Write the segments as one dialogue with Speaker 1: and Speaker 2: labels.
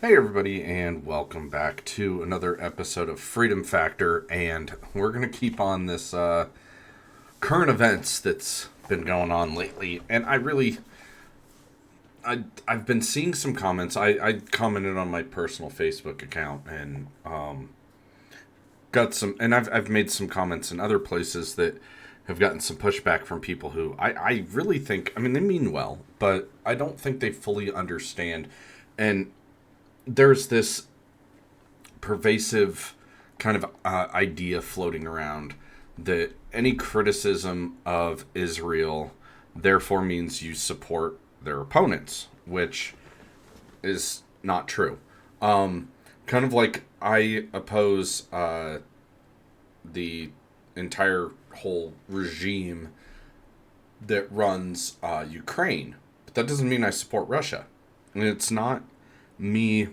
Speaker 1: Hey, everybody, and welcome back to another episode of Freedom Factor. And we're going to keep on this current events that's been going on lately. And I've been seeing some comments. I commented on my personal Facebook account and got some, and I've made some comments in other places that have gotten some pushback from people who I really think, I mean, they mean well, but I don't think they fully understand. And there's this pervasive kind of idea floating around that any criticism of Israel therefore means you support their opponents, which is not true. Kind of like I oppose the entire whole regime that runs Ukraine, but that doesn't mean I support Russia. And it's not me,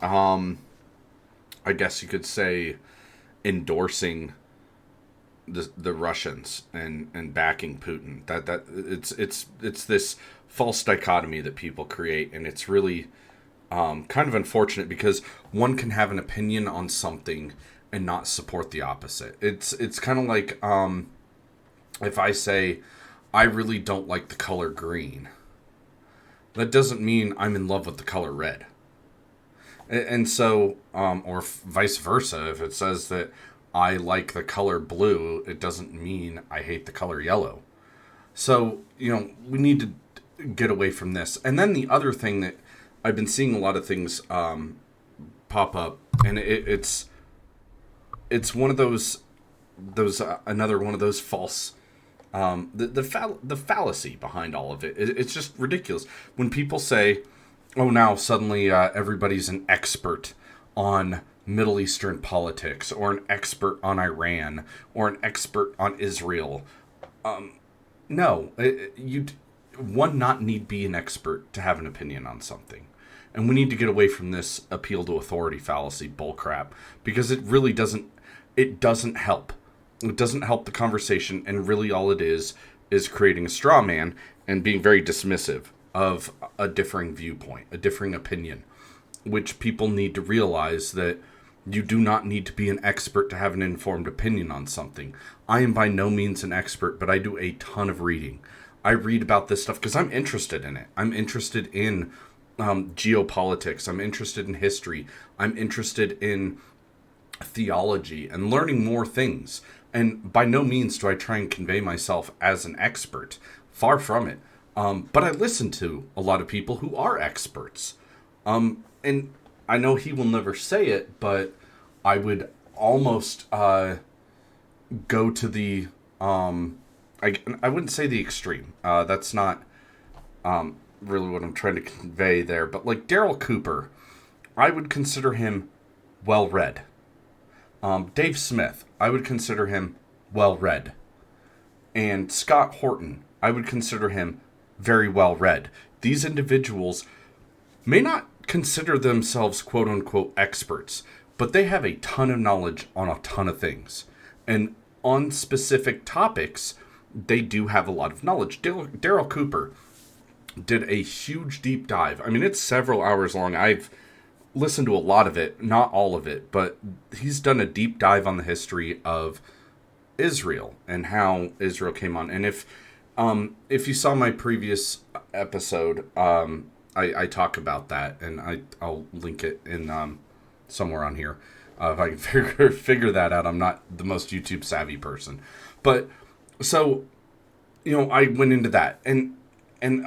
Speaker 1: I guess you could say, endorsing the Russians and backing Putin. That it's this false dichotomy that people create, and it's really kind of unfortunate because one can have an opinion on something and not support the opposite. It's kind of like if I say I really don't like the color green, that doesn't mean I'm in love with the color red. And so, or vice versa, if it says that I like the color blue, it doesn't mean I hate the color yellow. So, we need to get away from this. And then the other thing that I've been seeing a lot of things pop up, and it's one of those another one of those false the fallacy behind all of it. It's just ridiculous when people say, "Oh, now suddenly everybody's an expert on Middle Eastern politics, or an expert on Iran, or an expert on Israel." No, you one not need be an expert to have an opinion on something. And we need to get away from this appeal to authority fallacy bullcrap, because it really doesn't. It doesn't help. It doesn't help the conversation, and really all it is creating a straw man and being very dismissive of a differing viewpoint, a differing opinion, which people need to realize that you do not need to be an expert to have an informed opinion on something. I am by no means an expert, but I do a ton of reading. I read about this stuff because I'm interested in it. I'm interested in geopolitics. I'm interested in history. I'm interested in theology and learning more things. And by no means do I try and convey myself as an expert. Far from it. But I listen to a lot of people who are experts. And I know he will never say it, but I would almost go to the... I wouldn't say the extreme. That's not really what I'm trying to convey there. But like Daryl Cooper, I would consider him well-read. Dave Smith, I would consider him well-read. And Scott Horton, I would consider him very well-read. These individuals may not consider themselves quote-unquote experts, but they have a ton of knowledge on a ton of things. And on specific topics, they do have a lot of knowledge. Daryl Cooper did a huge deep dive. I mean, it's several hours long. I've listened to a lot of it, not all of it, but he's done a deep dive on the history of Israel and how Israel came on. And if you saw my previous episode, I talk about that, and I'll link it in somewhere on here if I can figure that out. I'm not the most YouTube savvy person, but so I went into that, and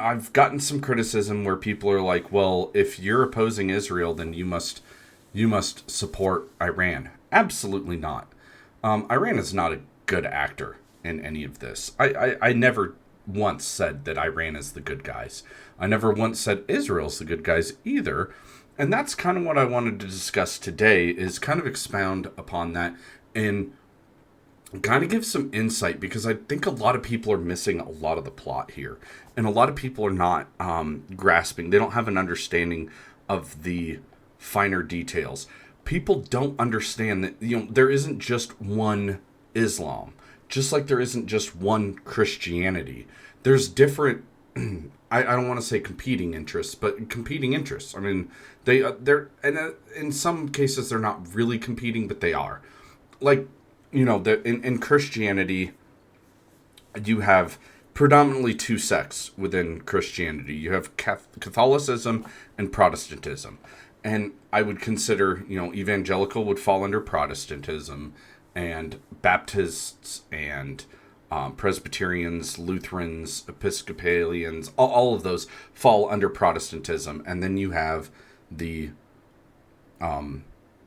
Speaker 1: I've gotten some criticism where people are like, well, if you're opposing Israel, then you must support Iran. Absolutely not. Iran is not a good actor in any of this. I never once said that Iran is the good guys. I never once said Israel's the good guys either. And that's kind of what I wanted to discuss today, is kind of expound upon that and kind of give some insight, because I think a lot of people are missing a lot of the plot here. And a lot of people are not grasping. They don't have an understanding of the finer details. People don't understand that there isn't just one Islam, just like there isn't just one Christianity. There's different I don't want to say competing interests, but competing interests. I mean, they're and in some cases they're not really competing, but they are. Like, in Christianity, you have predominantly two sects within Christianity. You have Catholicism and Protestantism. And I would consider, evangelical would fall under Protestantism, and Baptists and Presbyterians, Lutherans, Episcopalians, all of those fall under Protestantism. And then you have the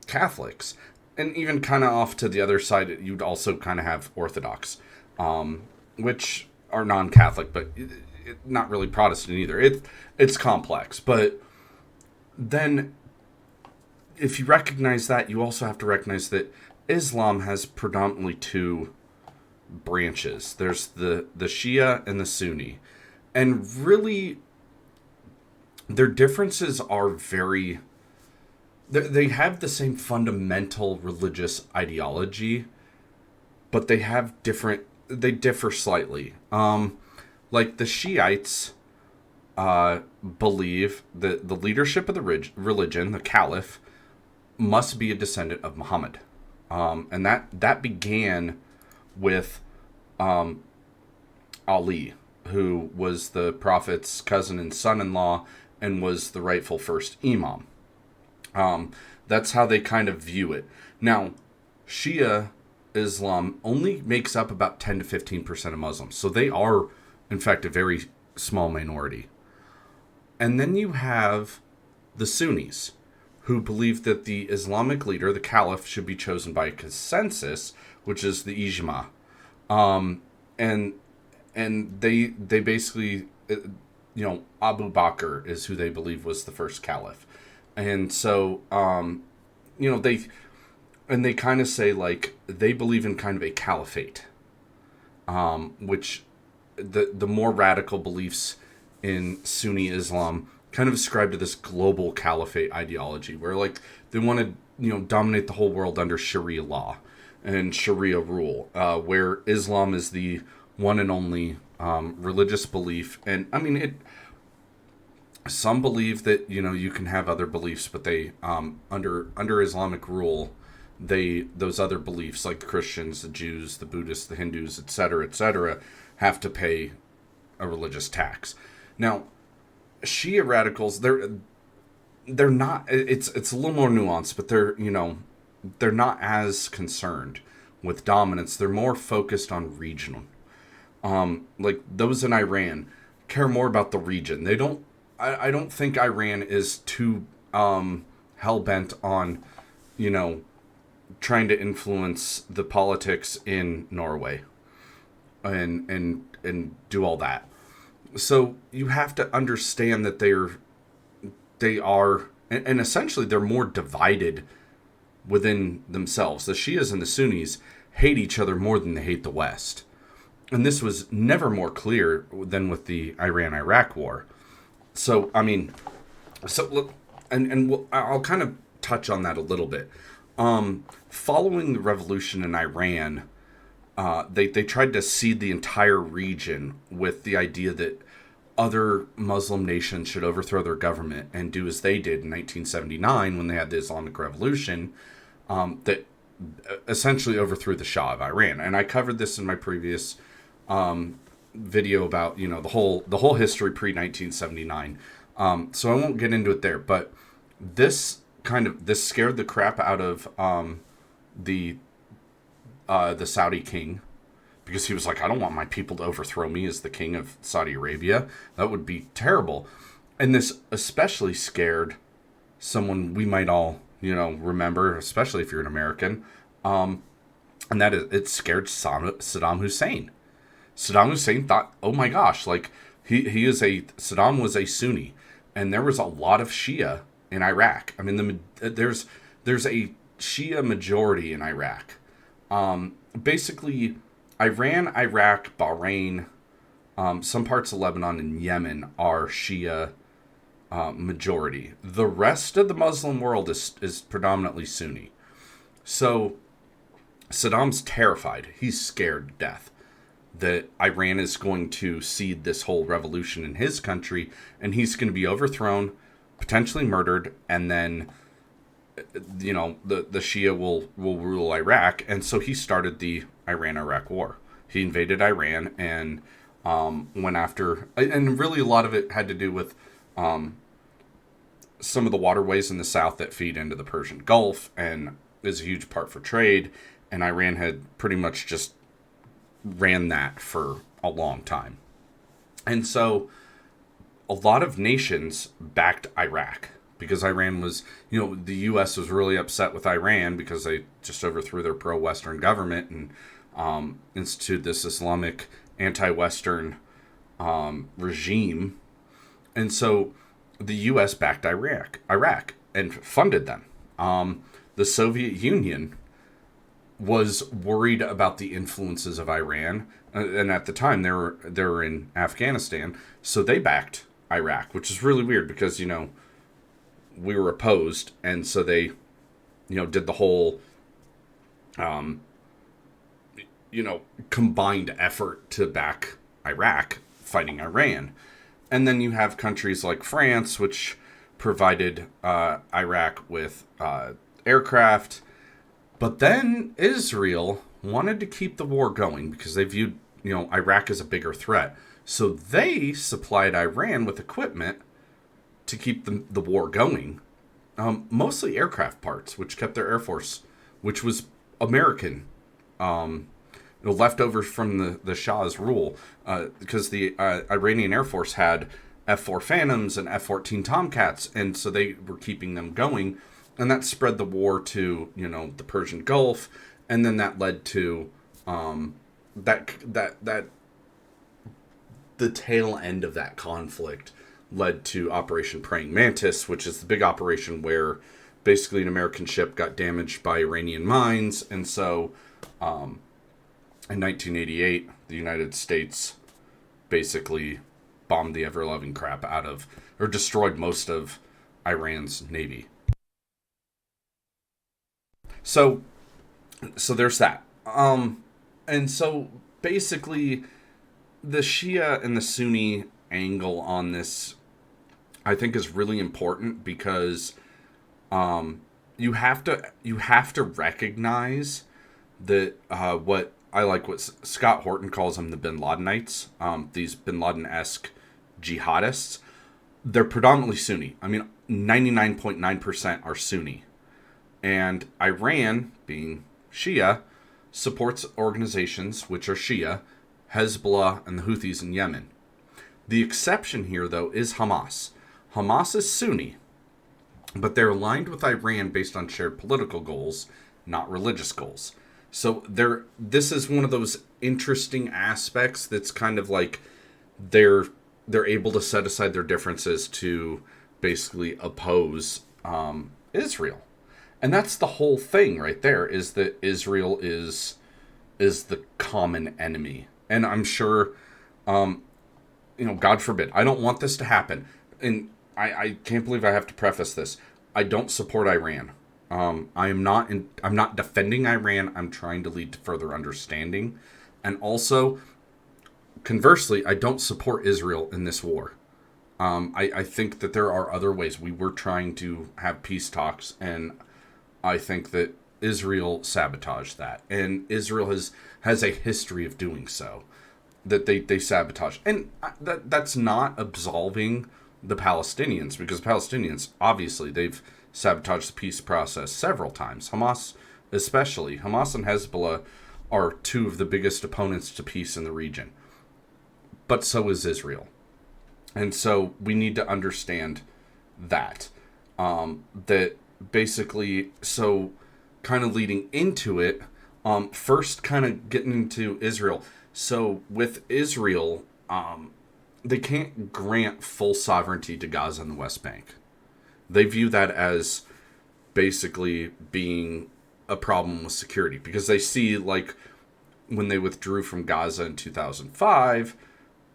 Speaker 1: Catholics. And even kind of off to the other side, you'd also kind of have Orthodox, which are non-Catholic, but not really Protestant either. It's complex. But then if you recognize that, you also have to recognize that Islam has predominantly two branches. There's the Shia and the Sunni. And really, their differences are very... They have the same fundamental religious ideology, but they have different... They differ slightly. Like the Shiites believe that the leadership of the religion, the Caliph, must be a descendant of Muhammad. And that began with Ali, who was the Prophet's cousin and son-in-law and was the rightful first imam. That's how they kind of view it. Now, Shia Islam only makes up about 10 to 15% of Muslims. So they are, in fact, a very small minority. And then you have the Sunnis, who believe that the Islamic leader, the Caliph, should be chosen by consensus, which is the Ijma. And they basically, Abu Bakr is who they believe was the first Caliph. And so, they kind of say, like, they believe in kind of a caliphate, which the more radical beliefs in Sunni Islam kind of ascribe to this global caliphate ideology, where, like, they want to, dominate the whole world under Sharia law and Sharia rule, where Islam is the one and only religious belief. And, I mean, some believe that, you can have other beliefs, but they, under Islamic rule, those other beliefs, like the Christians, the Jews, the Buddhists, the Hindus, etc., have to pay a religious tax. Now, Shia radicals, they're not, it's a little more nuanced, but they're not as concerned with dominance. They're more focused on regional. Like those in Iran care more about the region. I don't think Iran is too hell-bent on, trying to influence the politics in Norway and do all that. So you have to understand that they are, and essentially they're more divided within themselves. The Shias and the Sunnis hate each other more than they hate the West. And this was never more clear than with the Iran-Iraq war. So, I mean, look, I'll kind of touch on that a little bit. Following the revolution in Iran, they tried to seed the entire region with the idea that other Muslim nations should overthrow their government and do as they did in 1979 when they had the Islamic Revolution, that essentially overthrew the Shah of Iran. And I covered this in my previous video about the whole history pre-1979. So I won't get into it there, but this scared the crap out of the Saudi king, because he was like, I don't want my people to overthrow me as the king of Saudi Arabia. That would be terrible. And this especially scared someone we might all, remember, especially if you're an American. And that is, it scared Saddam Hussein. Saddam Hussein thought, oh my gosh, like Saddam was a Sunni, and there was a lot of Shia in Iraq. I mean, there's a Shia majority in Iraq. Basically, Iran, Iraq, Bahrain, some parts of Lebanon and Yemen are Shia majority. The rest of the Muslim world is predominantly Sunni. So Saddam's terrified. He's scared to death. that Iran is going to seed this whole revolution in his country, and he's going to be overthrown, potentially murdered, and then the Shia will rule Iraq. And so he started the Iran-Iraq War. He invaded Iran and went after, and really a lot of it had to do with some of the waterways in the south that feed into the Persian Gulf and is a huge part for trade. And Iran had pretty much just ran that for a long time. And so a lot of nations backed Iraq because Iran was, the U.S. was really upset with Iran because they just overthrew their pro-Western government and instituted this Islamic anti-Western regime. And so the U.S. backed Iraq and funded them. The Soviet Union was worried about the influences of Iran, and at the time they were in Afghanistan, so they backed Iraq, which is really weird because we were opposed, and so they did the whole combined effort to back Iraq fighting Iran. And then you have countries like France, which provided Iraq with aircraft. But then Israel wanted to keep the war going because they viewed, Iraq as a bigger threat. So they supplied Iran with equipment to keep the war going. Mostly aircraft parts, which kept their Air Force, which was American, leftovers from the Shah's rule, because the Iranian Air Force had F-4 Phantoms and F-14 Tomcats, and so they were keeping them going. And that spread the war to, the Persian Gulf, and then that led to that the tail end of that conflict led to Operation Praying Mantis, which is the big operation where basically an American ship got damaged by Iranian mines, and so in 1988, the United States basically bombed the ever-loving crap out of, or destroyed most of Iran's navy. So there's that. And so basically the Shia and the Sunni angle on this, I think, is really important because you have to recognize that what Scott Horton calls them, the Bin Ladenites, these Bin Laden-esque jihadists, they're predominantly Sunni. I mean, 99.9% are Sunni. And Iran, being Shia, supports organizations which are Shia, Hezbollah, and the Houthis in Yemen. The exception here, though, is Hamas. Hamas is Sunni, but they're aligned with Iran based on shared political goals, not religious goals. So this is one of those interesting aspects that's kind of like they're able to set aside their differences to basically oppose Israel. And that's the whole thing right there, is that Israel is the common enemy. And I'm sure, God forbid, I don't want this to happen. And I can't believe I have to preface this. I don't support Iran. I'm not defending Iran. I'm trying to lead to further understanding. And also, conversely, I don't support Israel in this war. I think that there are other ways. We were trying to have peace talks, and I think that Israel sabotaged that. And Israel has a history of doing so, that they sabotage. And that's not absolving the Palestinians, because Palestinians, obviously, they've sabotaged the peace process several times. Hamas especially. Hamas and Hezbollah are two of the biggest opponents to peace in the region. But so is Israel. And so we need to understand that. That basically, so kind of leading into it, first kind of getting into Israel. So with Israel, they can't grant full sovereignty to Gaza and the West Bank. They view that as basically being a problem with security, because they see, like, when they withdrew from Gaza in 2005,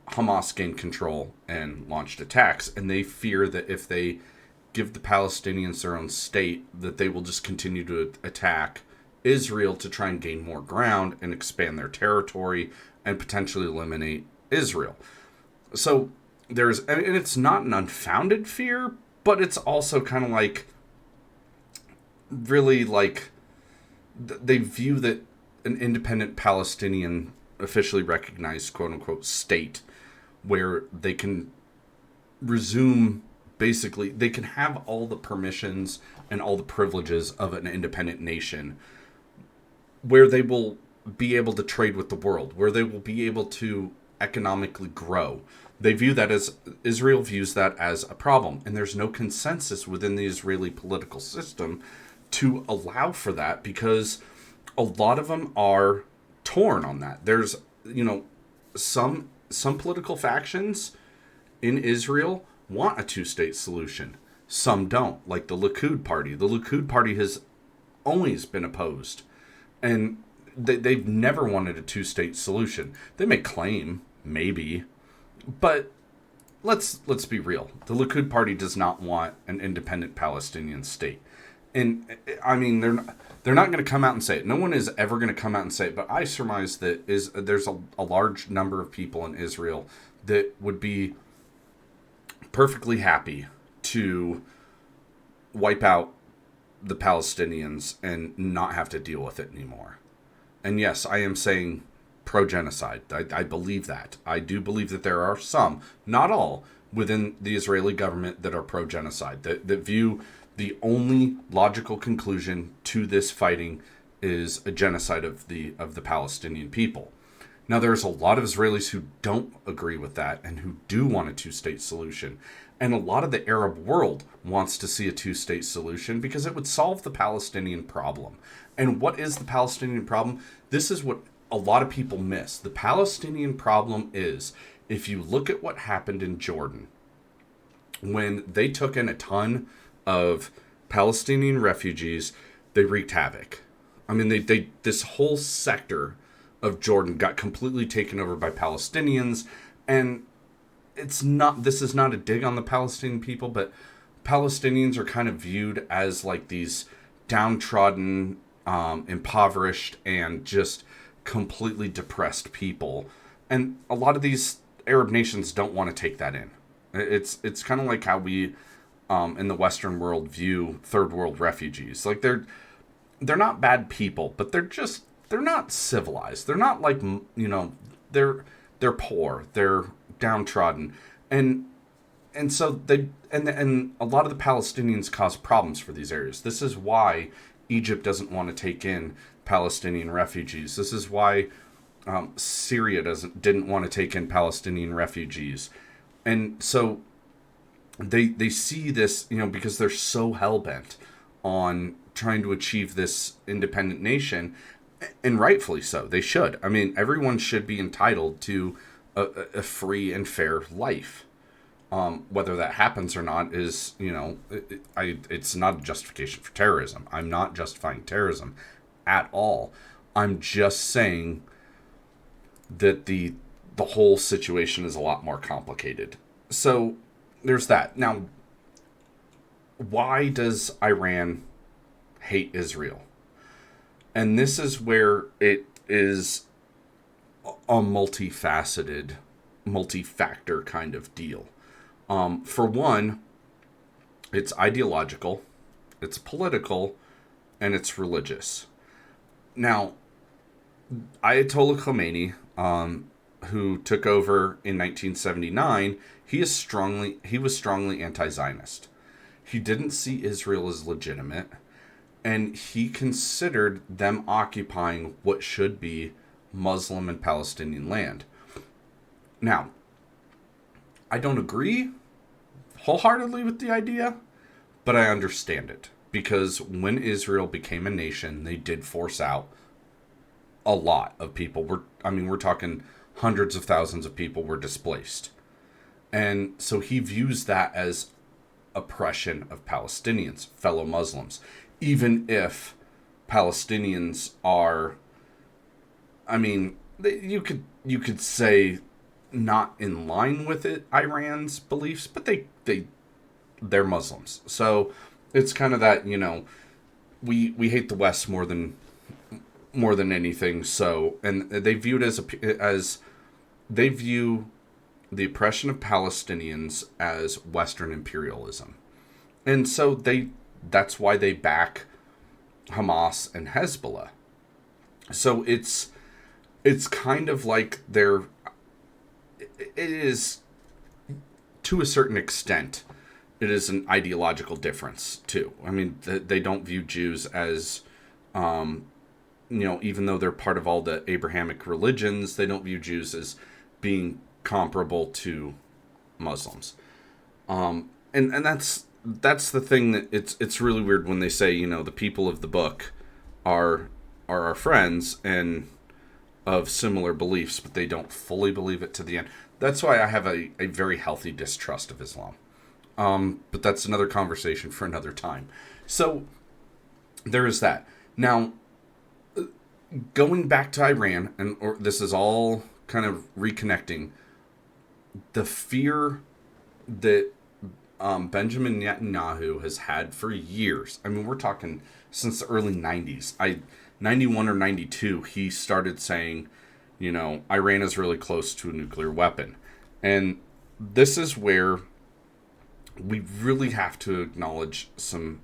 Speaker 1: Hamas gained control and launched attacks, and they fear that if they give the Palestinians their own state, that they will just continue to attack Israel to try and gain more ground and expand their territory and potentially eliminate Israel. So and it's not an unfounded fear, but it's also kind of like, really like, they view that an independent Palestinian, officially recognized quote unquote state, where they can resume, basically they can have all the permissions and all the privileges of an independent nation, where they will be able to trade with the world, where they will be able to economically grow. They view that as, Israel views that as a problem, and there's no consensus within the Israeli political system to allow for that, because a lot of them are torn on that. There's, some political factions in Israel want a two-state solution. Some don't, like the Likud party. The Likud party has always been opposed, and they've never wanted a two-state solution. They may claim, maybe, but let's be real. The Likud party does not want an independent Palestinian state. And I mean, they're not going to come out and say it. No one is ever going to come out and say it. But I surmise that there's a large number of people in Israel that would be perfectly happy to wipe out the Palestinians and not have to deal with it anymore. And yes, I am saying pro-genocide. I believe that. I do believe that there are some, not all, within the Israeli government that are pro-genocide, that view the only logical conclusion to this fighting is a genocide of the Palestinian people. Now, there's a lot of Israelis who don't agree with that and who do want a two-state solution. And a lot of the Arab world wants to see a two-state solution because it would solve the Palestinian problem. And what is the Palestinian problem? This is what a lot of people miss. The Palestinian problem is, if you look at what happened in Jordan, when they took in a ton of Palestinian refugees, they wreaked havoc. I mean, they this whole sector of Jordan got completely taken over by Palestinians, and this is not a dig on the Palestinian people, but Palestinians are kind of viewed as like these downtrodden, impoverished, and just completely depressed people. And a lot of these Arab nations don't want to take that in. It's kind of like how we, in the Western world, view third world refugees. Like, they're not bad people, but they're not civilized. They're not like, they're poor. They're downtrodden. And so and a lot of the Palestinians cause problems for these areas. This is why Egypt doesn't want to take in Palestinian refugees. This is why Syria didn't want to take in Palestinian refugees. And so they see this, because they're so hell-bent on trying to achieve this independent nation, and rightfully so. They should. I mean, everyone should be entitled to a free and fair life. Whether that happens or not is, it's not a justification for terrorism. I'm not justifying terrorism at all. I'm just saying that the whole situation is a lot more complicated. So there's that. Now, why does Iran hate Israel? And this is where it is a multifaceted, multi-factor kind of deal. For one, it's ideological, it's political, and it's religious. Now, Ayatollah Khomeini, who took over in 1979, he was strongly anti-Zionist. He didn't see Israel as legitimate, and he considered them occupying what should be Muslim and Palestinian land. Now, I don't agree wholeheartedly with the idea, but I understand it. Because when Israel became a nation, they did force out a lot of people. We're talking hundreds of thousands of people were displaced. And so he views that as oppression of Palestinians, fellow Muslims. Even if Palestinians are, you could say not in line with Iran's beliefs, but they're Muslims. So it's kind of that, we hate the West more than more than anything. So, and they view it as they view the oppression of Palestinians as Western imperialism. And so that's why they back Hamas and Hezbollah. So it's kind of like it is, to a certain extent, it is an ideological difference too. I mean, they don't view Jews as, even though they're part of all the Abrahamic religions, they don't view Jews as being comparable to Muslims. And that's the thing that it's really weird when they say, the people of the book are our friends and of similar beliefs, but they don't fully believe it to the end. That's why I have a very healthy distrust of Islam. But that's another conversation for another time. So there is that. Now, going back to Iran, or this is all kind of reconnecting, the fear that Benjamin Netanyahu has had for years. I mean, we're talking since the early 90s. 91 or 92, he started saying, Iran is really close to a nuclear weapon. And this is where we really have to acknowledge some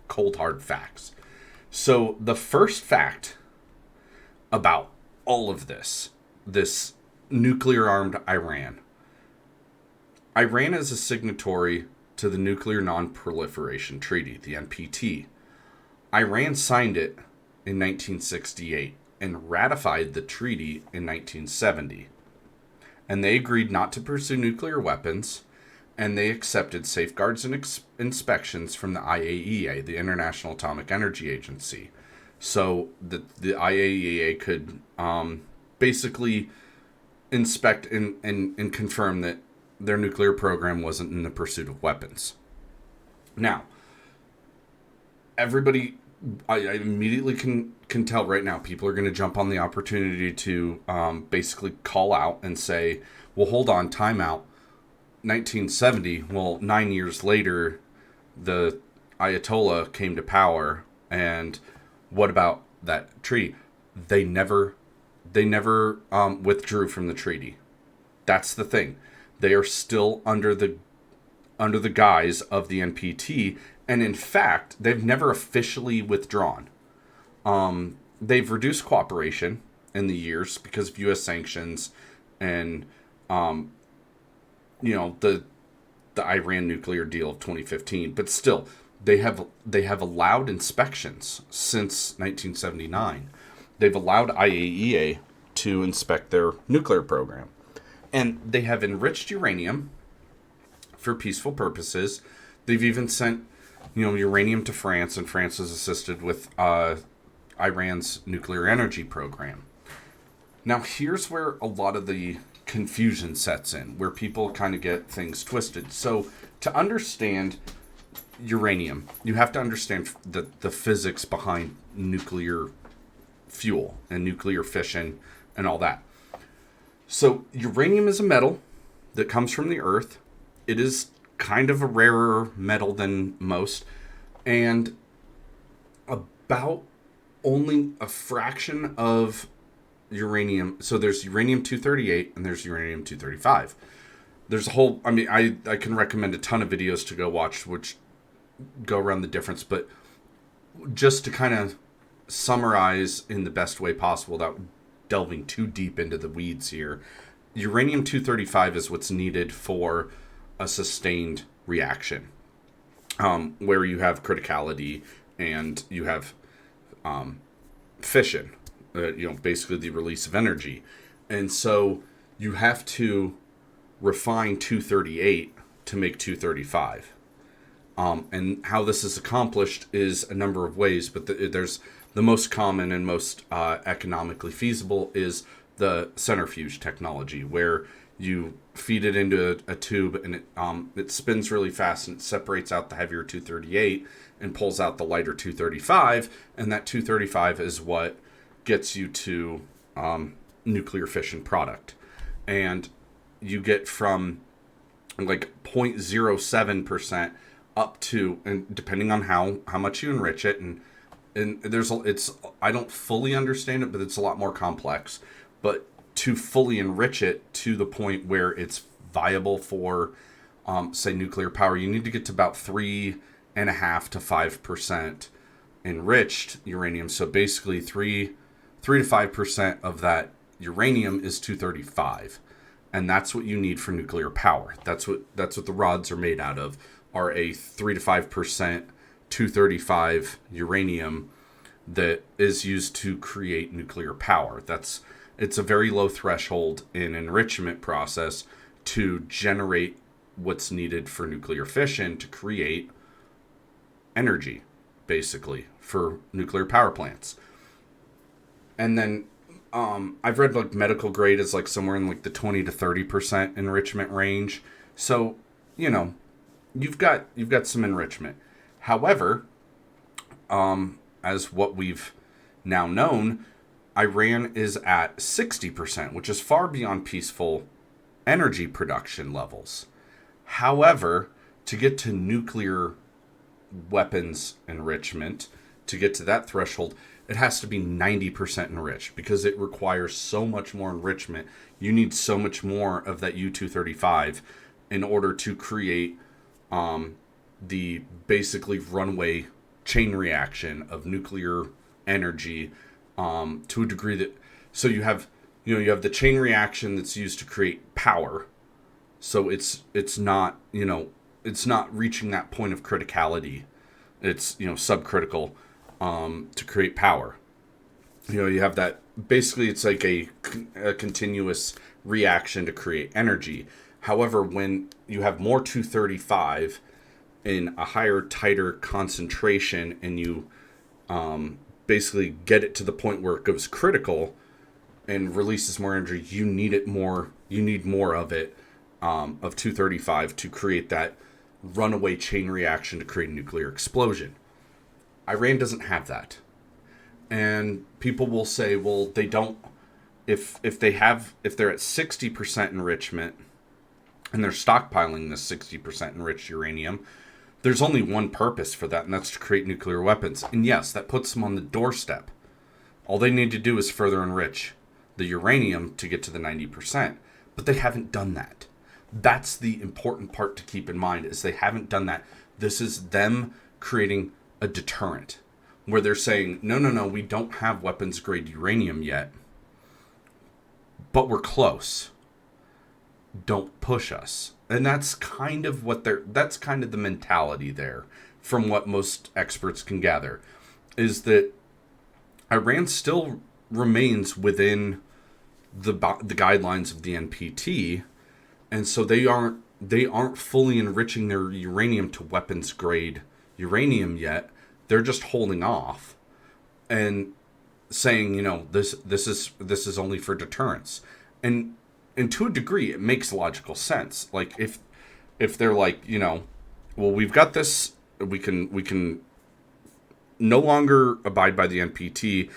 Speaker 1: cold hard facts. So the first fact about all of this nuclear armed Iran is a signatory to the Nuclear Non-Proliferation Treaty, the NPT. Iran signed it in 1968 and ratified the treaty in 1970. And they agreed not to pursue nuclear weapons, and they accepted safeguards and inspections from the IAEA, the International Atomic Energy Agency. So the IAEA could basically inspect and confirm that their nuclear program wasn't in the pursuit of weapons. Now, everybody, I immediately can tell right now, people are going to jump on the opportunity to basically call out and say, well, hold on, time out. 1970, well, 9 years later, the Ayatollah came to power, and what about that treaty? They never withdrew from the treaty. That's the thing. They are still under the guise of the NPT, and in fact, they've never officially withdrawn. They've reduced cooperation in the years because of U.S. sanctions and the Iran nuclear deal of 2015, but still they have allowed inspections since 1979. They've allowed IAEA to inspect their nuclear program, and they have enriched uranium for peaceful purposes. They've even sent uranium to France, and France has assisted with Iran's nuclear energy program. Now here's where a lot of the confusion sets in, where people kind of get things twisted. So to understand uranium, you have to understand the physics behind nuclear fuel and nuclear fission and all that. So uranium is a metal that comes from the earth. It is kind of a rarer metal than most, and about only a fraction of uranium. So there's uranium-238 and there's uranium-235. There's a whole, I can recommend a ton of videos to go watch which go around the difference, but just to kind of summarize in the best way possible without delving too deep into the weeds here, uranium-235 is what's needed for a sustained reaction, where you have criticality and you have fission, basically the release of energy. And so you have to refine 238 to make 235. And how this is accomplished is a number of ways, but there's the most common and most economically feasible is the centrifuge technology, where you feed it into a tube and it spins really fast and it separates out the heavier 238 and pulls out the lighter 235, and that 235 is what gets you to nuclear fission product. And you get from like 0.07% up to, and depending on how much you enrich it and and it's I don't fully understand it, but it's a lot more complex. But to fully enrich it to the point where it's viable for, say, nuclear power, you need to get to about 3.5 to 5% enriched uranium. So basically, 3 to 5% of that uranium is 235, and that's what you need for nuclear power. That's what the rods are made out of. Are a 3 to 5% 235 uranium that is used to create nuclear power. It's a very low threshold in enrichment process to generate what's needed for nuclear fission to create energy, basically, for nuclear power plants. And then I've read like medical grade is like somewhere in like the 20 to 30% enrichment range. So, you know, you've got some enrichment. However, as what we've now known, Iran is at 60%, which is far beyond peaceful energy production levels. However, to get to nuclear weapons enrichment, to get to that threshold, it has to be 90% enriched because it requires so much more enrichment. You need so much more of that U-235 in order to create the basically runaway chain reaction of nuclear energy to a degree that, so you have the chain reaction that's used to create power. So it's not, it's not reaching that point of criticality. It's, subcritical to create power. You have that, basically it's like a continuous reaction to create energy. However, when you have more 235 in a higher, tighter concentration, and you basically get it to the point where it goes critical and releases more energy, you need more of it, of 235 to create that runaway chain reaction to create a nuclear explosion. Iran doesn't have that. And people will say, well, they don't, if they're at 60% enrichment and they're stockpiling this 60% enriched uranium, there's only one purpose for that, and that's to create nuclear weapons. And yes, that puts them on the doorstep. All they need to do is further enrich the uranium to get to the 90%. But they haven't done that. That's the important part to keep in mind, is they haven't done that. This is them creating a deterrent where they're saying, no, we don't have weapons grade uranium yet, but we're close. Don't push us. And that's kind of that's kind of the mentality there, from what most experts can gather, is that Iran still remains within the guidelines of the NPT, and so they aren't fully enriching their uranium to weapons grade uranium yet. They're just holding off and saying, this is only for deterrence. And to a degree, it makes logical sense. Like if they're like, well, we've got this, we can no longer abide by the NPT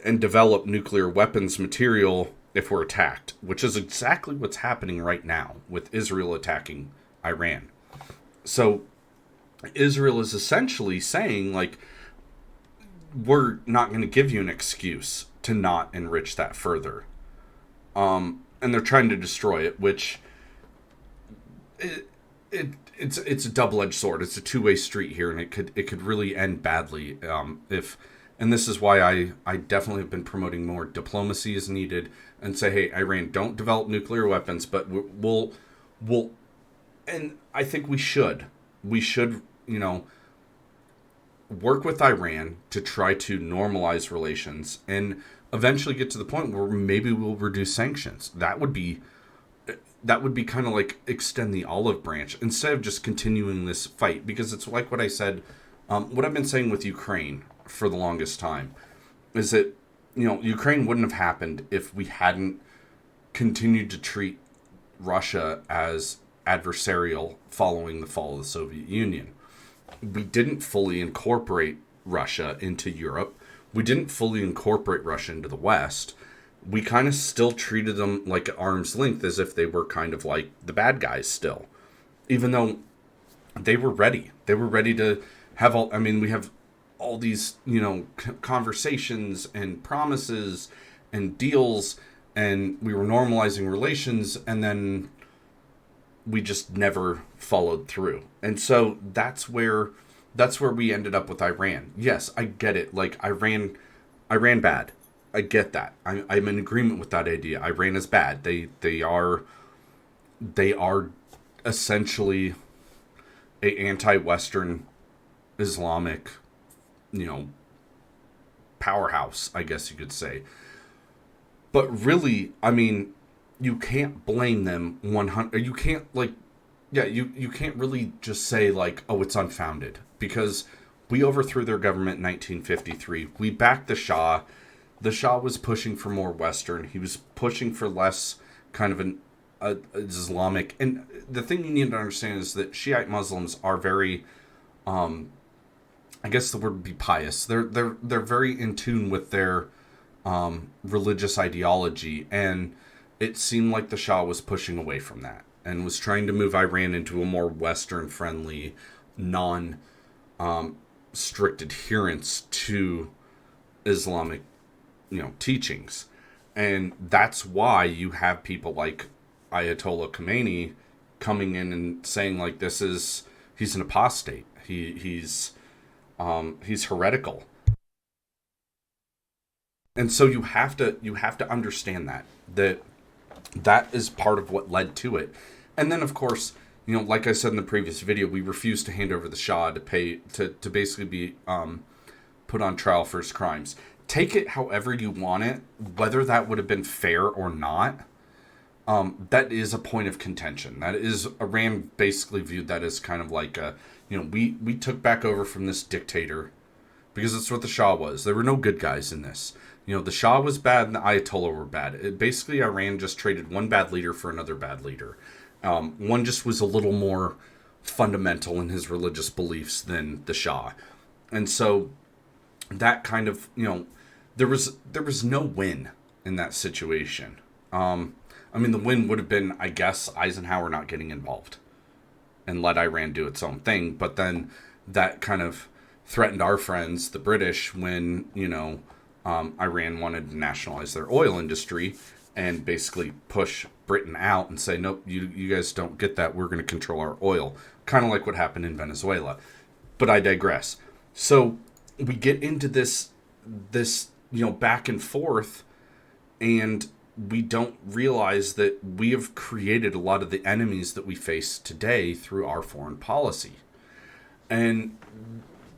Speaker 1: and develop nuclear weapons material if we're attacked, which is exactly what's happening right now with Israel attacking Iran. So Israel is essentially saying, like, we're not going to give you an excuse to not enrich that further. And they're trying to destroy it, which it's a double-edged sword. It's a two-way street here, and it could really end badly and this is why I definitely have been promoting more diplomacy is needed, and say, hey, Iran, don't develop nuclear weapons, but we'll and I think we should work with Iran to try to normalize relations and eventually get to the point where maybe we'll reduce sanctions. That would be kind of like extend the olive branch instead of just continuing this fight, because it's like what I said, what I've been saying with Ukraine for the longest time is that, Ukraine wouldn't have happened if we hadn't continued to treat Russia as adversarial following the fall of the Soviet Union. We didn't fully incorporate Russia into Europe. We didn't fully incorporate Russia into the West. We kind of still treated them like at arm's length, as if they were kind of like the bad guys still. Even though they were ready. They were ready to have we have all these, conversations and promises and deals, and we were normalizing relations, and then we just never followed through. And so that's where we ended up with Iran. Yes, I get it. Like, Iran bad. I get that. I'm in agreement with that idea. Iran is bad. They are essentially a anti-Western Islamic, you know, powerhouse, I guess you could say. But really, I mean, you can't blame them 100. You can't, like, yeah, you can't really just say, like, oh, it's unfounded, because we overthrew their government in 1953. We backed the Shah. The Shah was pushing for more Western. He was pushing for less kind of an Islamic. And the thing you need to understand is that Shiite Muslims are very, I guess the word would be pious. They're very in tune with their religious ideology, and it seemed like the Shah was pushing away from that and was trying to move Iran into a more Western friendly, non strict adherence to Islamic, teachings. And that's why you have people like Ayatollah Khomeini coming in and saying, like, he's an apostate. He's heretical. And so you have to understand that is part of what led to it. And then, of course, like I said in the previous video, we refused to hand over the Shah to basically be put on trial for his crimes. Take it however you want it, whether that would have been fair or not. That is a point of contention. That is, Iran basically viewed that as kind of like we took back over from this dictator, because that's what the Shah was. There were no good guys in this. The Shah was bad and the Ayatollah were bad. Basically, Iran just traded one bad leader for another bad leader. One just was a little more fundamental in his religious beliefs than the Shah. And so that kind of, there was no win in that situation. The win would have been, I guess, Eisenhower not getting involved and let Iran do its own thing. But then that kind of threatened our friends, the British, when, Iran wanted to nationalize their oil industry and basically push Britain out and say, nope, you guys don't get that. We're going to control our oil. Kind of like what happened in Venezuela. But I digress. So we get into this back and forth, and we don't realize that we have created a lot of the enemies that we face today through our foreign policy. And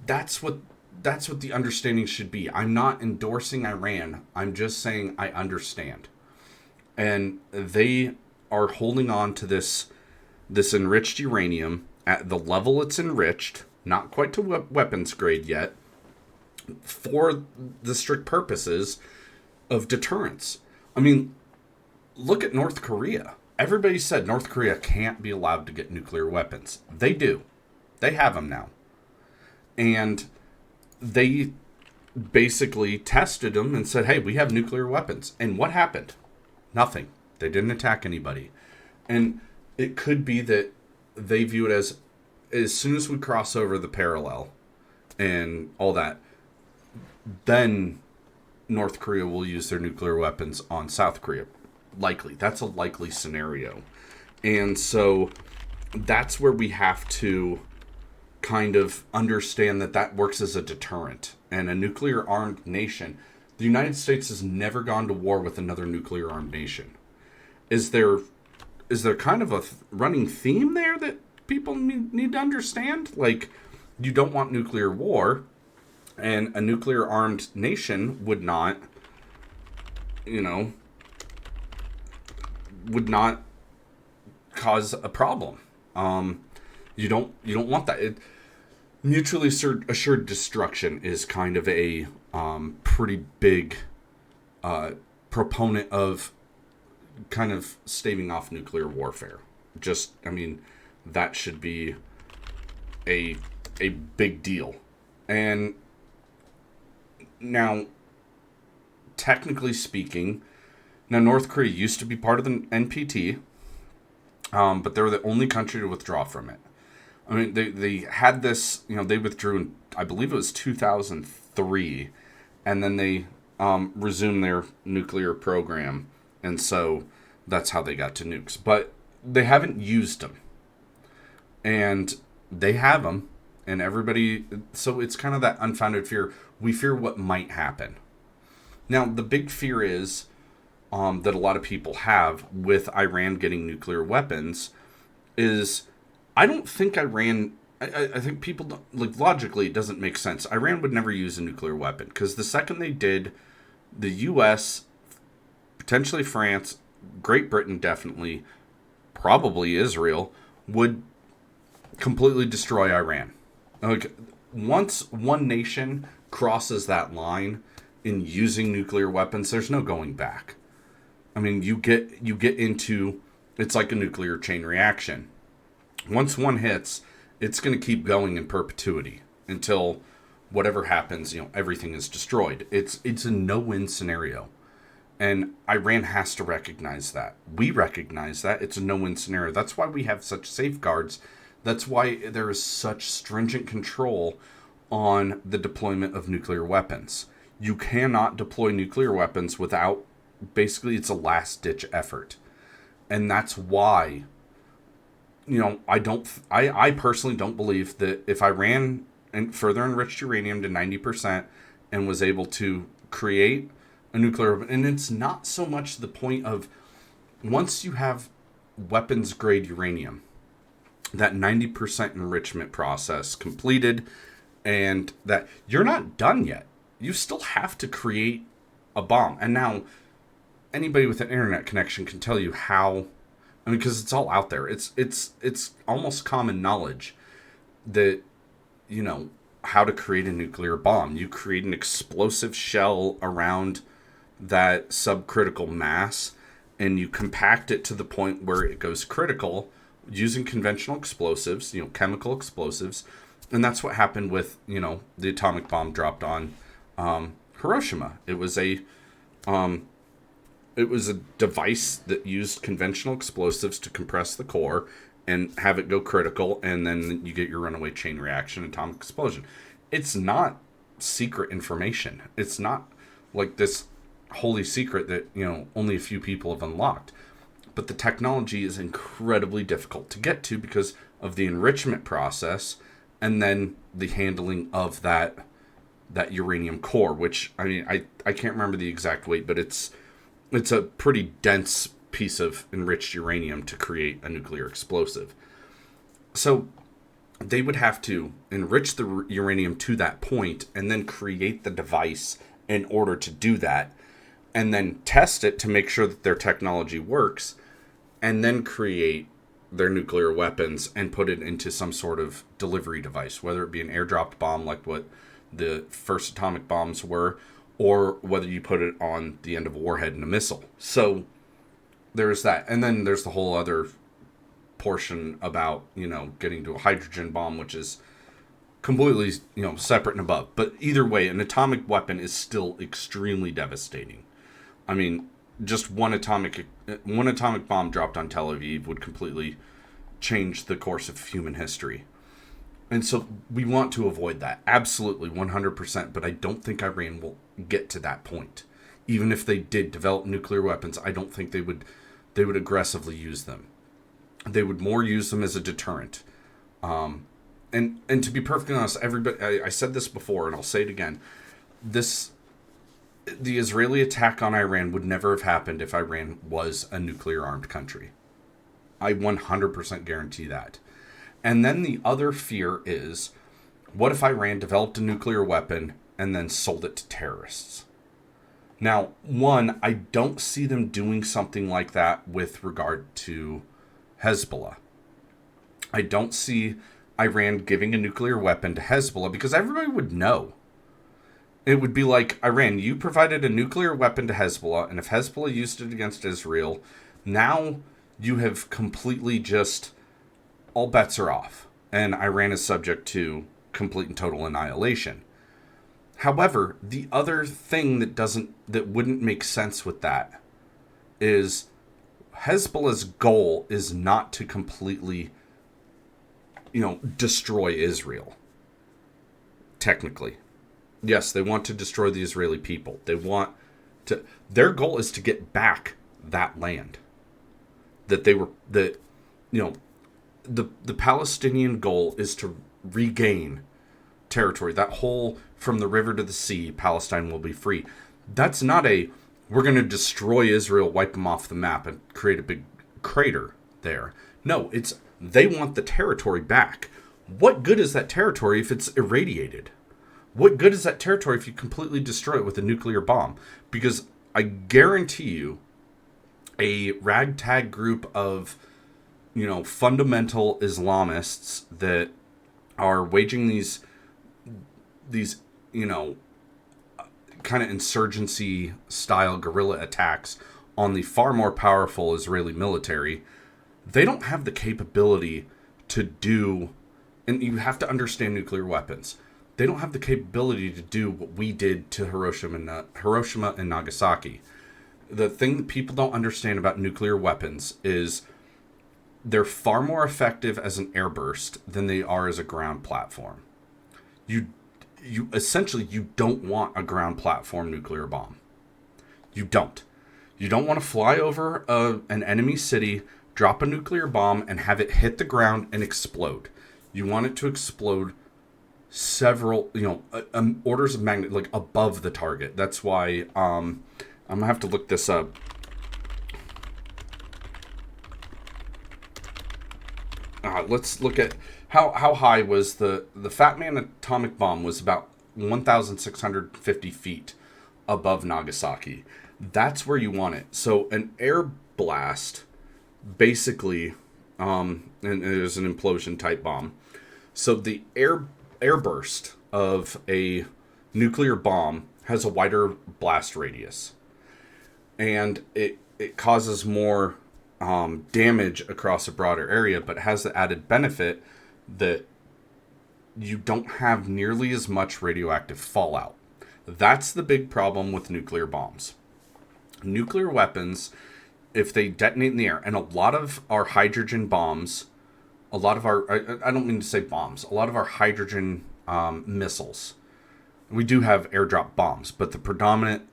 Speaker 1: that's what the understanding should be. I'm not endorsing Iran. I'm just saying I understand. And they are holding on to this enriched uranium at the level it's enriched, not quite to weapons grade yet, for the strict purposes of deterrence. I mean, look at North Korea. Everybody said North Korea can't be allowed to get nuclear weapons. They do. They have them now. And they basically tested them and said, hey, we have nuclear weapons. And what happened? Nothing. They didn't attack anybody. And it could be that they view it as soon as we cross over the parallel and all that, then North Korea will use their nuclear weapons on South Korea. Likely. That's a likely scenario. And so that's where we have to kind of understand that works as a deterrent. And a nuclear armed nation, the United States has never gone to war with another nuclear armed nation. Is there kind of a running theme there that people need to understand? Like, you don't want nuclear war, and a nuclear armed nation would not cause a problem. You don't want that. Mutually assured destruction is kind of a pretty big proponent of kind of staving off nuclear warfare. That should be a big deal. And now, technically speaking, North Korea used to be part of the NPT, but they were the only country to withdraw from it. I mean, they had this, they withdrew in, I believe it was 2003, and then they resumed their nuclear program, and so that's how they got to nukes. But they haven't used them, and they have them, and everybody. So it's kind of that unfounded fear. We fear what might happen. Now, the big fear is that a lot of people have with Iran getting nuclear weapons is I don't think Iran. I think people don't, like, logically it doesn't make sense. Iran would never use a nuclear weapon because the second they did, the U.S., potentially France, Great Britain, definitely, probably Israel, would completely destroy Iran. Like, once one nation crosses that line in using nuclear weapons, there's no going back. I mean, you get into, it's like a nuclear chain reaction. Once one hits, it's going to keep going in perpetuity until whatever happens, everything is destroyed. It's a no-win scenario. And Iran has to recognize that. We recognize that. It's a no-win scenario. That's why we have such safeguards. That's why there is such stringent control on the deployment of nuclear weapons. You cannot deploy nuclear weapons without, basically, it's a last-ditch effort. And that's why, I personally don't believe that if Iran and further enriched uranium to 90% and was able to create a nuclear, and it's not so much the point of once you have weapons grade uranium, that 90% enrichment process completed, and that you're not done yet. You still have to create a bomb. And now anybody with an internet connection can tell you how. I mean, because it's all out there. It's almost common knowledge that, how to create a nuclear bomb. You create an explosive shell around that subcritical mass, and you compact it to the point where it goes critical using conventional explosives, chemical explosives. And that's what happened with, the atomic bomb dropped on Hiroshima. It was a device that used conventional explosives to compress the core and have it go critical, and then you get your runaway chain reaction, atomic explosion. It's not secret information. It's not like this holy secret that, only a few people have unlocked. But the technology is incredibly difficult to get to because of the enrichment process and then the handling of that uranium core, which, I mean, I can't remember the exact weight, but it's a pretty dense piece of enriched uranium to create a nuclear explosive. So they would have to enrich the uranium to that point and then create the device in order to do that, and then test it to make sure that their technology works, and then create their nuclear weapons and put it into some sort of delivery device, whether it be an airdropped bomb like what the first atomic bombs were, or whether you put it on the end of a warhead in a missile. So there's that. And then there's the whole other portion about, getting to a hydrogen bomb, which is completely, separate and above. But either way, an atomic weapon is still extremely devastating. I mean, just one atomic bomb dropped on Tel Aviv would completely change the course of human history. And so we want to avoid that. Absolutely, 100%. But I don't think Iran will get to that point. Even if they did develop nuclear weapons, I don't think they would aggressively use them. They would more use them as a deterrent. And to be perfectly honest, everybody, I said this before and I'll say it again. The Israeli attack on Iran would never have happened if Iran was a nuclear armed country. I 100% guarantee that. And then the other fear is, what if Iran developed a nuclear weapon and then sold it to terrorists? Now, one, I don't see them doing something like that with regard to Hezbollah. I don't see Iran giving a nuclear weapon to Hezbollah because everybody would know. It would be like, Iran, you provided a nuclear weapon to Hezbollah, and if Hezbollah used it against Israel, now you have completely just, all bets are off, and Iran is subject to complete and total annihilation. However, the other thing that wouldn't make sense with that is Hezbollah's goal is not to completely destroy Israel. Technically, yes, they want to destroy the Israeli people. They want to. Their goal is to get back that land that they were that the Palestinian goal is to regain territory. That whole from the river to the sea, Palestine will be free. That's not we're going to destroy Israel, wipe them off the map, and create a big crater there. No, it's they want the territory back. What good is that territory if it's irradiated? What good is that territory if you completely destroy it with a nuclear bomb? Because I guarantee you, a ragtag group of, fundamental Islamists that are waging these kind of insurgency style guerrilla attacks on the far more powerful Israeli military, they don't have the capability to do, and you have to understand nuclear weapons. They don't have the capability to do what we did to Hiroshima and Nagasaki. The thing that people don't understand about nuclear weapons is they're far more effective as an airburst than they are as a ground platform. You essentially, you don't want a ground platform nuclear bomb. You don't. You don't want to fly over an enemy city, drop a nuclear bomb, and have it hit the ground and explode. You want it to explode several, orders of magnitude, like above the target. That's why I'm gonna have to look this up. Let's look at how high was the Fat Man atomic bomb. Was about 1,650 feet above Nagasaki. That's where you want it. So an air blast, basically, and it is an implosion type bomb. So the airburst of a nuclear bomb has a wider blast radius, and it causes more damage across a broader area, but has the added benefit that you don't have nearly as much radioactive fallout. That's the big problem with nuclear bombs. Nuclear weapons, if they detonate in the air, and a lot of our hydrogen bombs, I don't mean to say bombs, a lot of our hydrogen missiles, we do have airdrop bombs, but the predominant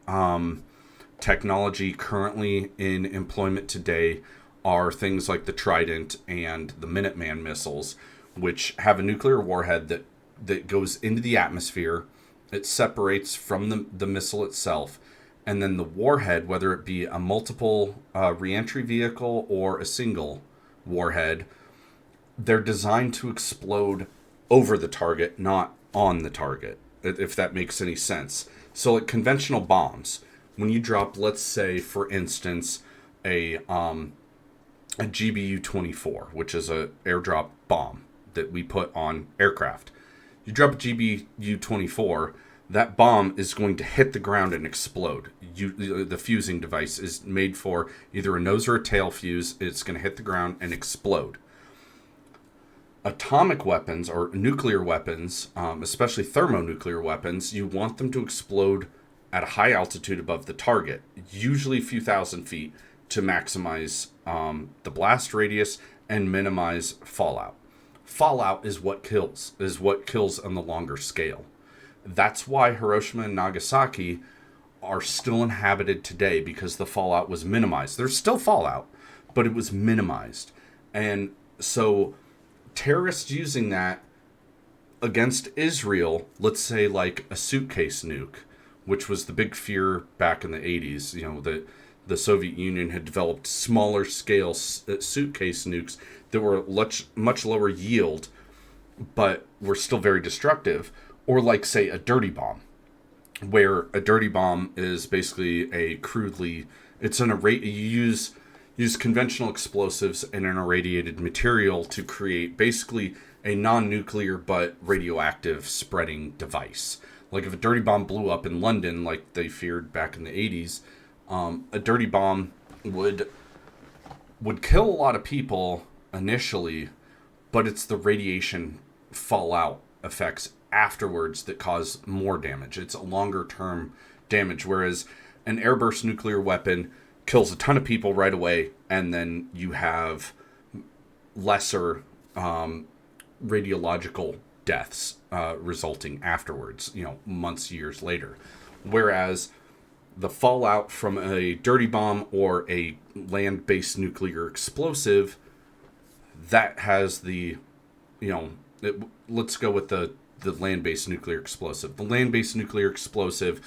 Speaker 1: technology currently in employment today are things like the Trident and the Minuteman missiles, which have a nuclear warhead that goes into the atmosphere. It separates from the missile itself, and then the warhead, whether it be a multiple reentry vehicle or a single warhead, they're designed to explode over the target, not on the target, if that makes any sense. So like conventional bombs, when you drop, let's say, for instance, a GBU-24, which is a airdrop bomb that we put on aircraft. You drop a GBU-24, that bomb is going to hit the ground and explode. The fusing device is made for either a nose or a tail fuse. It's going to hit the ground and explode. Atomic weapons or nuclear weapons, especially thermonuclear weapons, you want them to explode at a high altitude above the target, usually a few thousand feet, to maximize the blast radius and minimize fallout. Fallout is what kills on the longer scale. That's why Hiroshima and Nagasaki are still inhabited today, because the fallout was minimized. There's still fallout, but it was minimized. And so terrorists using that against Israel, let's say like a suitcase nuke, which was the big fear back in the 80s, that the Soviet Union had developed smaller scale suitcase nukes that were much lower yield, but were still very destructive. Or like, say, a dirty bomb, where a dirty bomb is basically you use conventional explosives and an irradiated material to create basically a non-nuclear but radioactive spreading device. Like if a dirty bomb blew up in London, like they feared back in the 80s, a dirty bomb would kill a lot of people initially, but it's the radiation fallout effects afterwards that cause more damage. It's a longer term damage, whereas an airburst nuclear weapon kills a ton of people right away, and then you have lesser radiological deaths resulting afterwards, months, years later. Whereas the fallout from a dirty bomb or a land-based nuclear explosive, that has the, let's go with the land-based nuclear explosive. The land-based nuclear explosive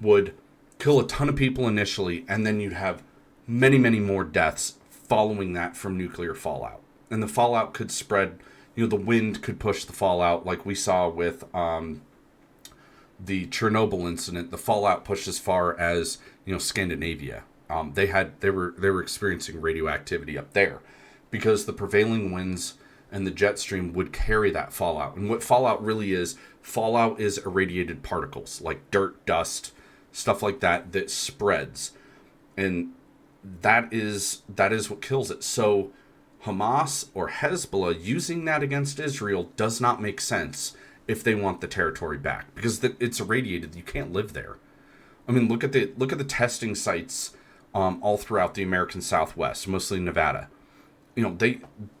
Speaker 1: would kill a ton of people initially, and then you'd have many, many more deaths following that from nuclear fallout. And the fallout could spread, the wind could push the fallout, like we saw with the Chernobyl incident. The fallout pushed as far as, Scandinavia. They were experiencing radioactivity up there because the prevailing winds and the jet stream would carry that fallout. And what fallout is irradiated particles like dirt, dust, stuff like that spreads. And that is what kills it. So Hamas or Hezbollah using that against Israel does not make sense if they want the territory back, because it's irradiated. You can't live there. I mean, look at the testing sites all throughout the American Southwest, mostly Nevada.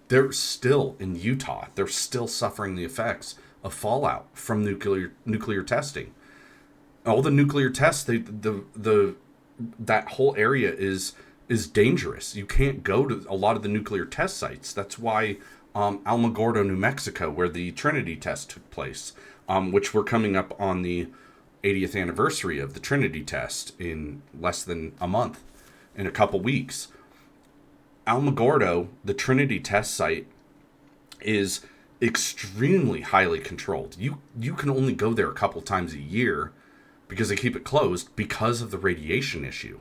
Speaker 1: They're still in Utah. They're still suffering the effects of fallout from nuclear testing. All the nuclear tests, that whole area is dangerous. You can't go to a lot of the nuclear test sites. That's why Alamogordo, New Mexico, where the Trinity test took place, which we're coming up on the 80th anniversary of the Trinity test in less than a month, in a couple weeks. Alamogordo, the Trinity test site, is extremely highly controlled. You can only go there a couple times a year because they keep it closed because of the radiation issue.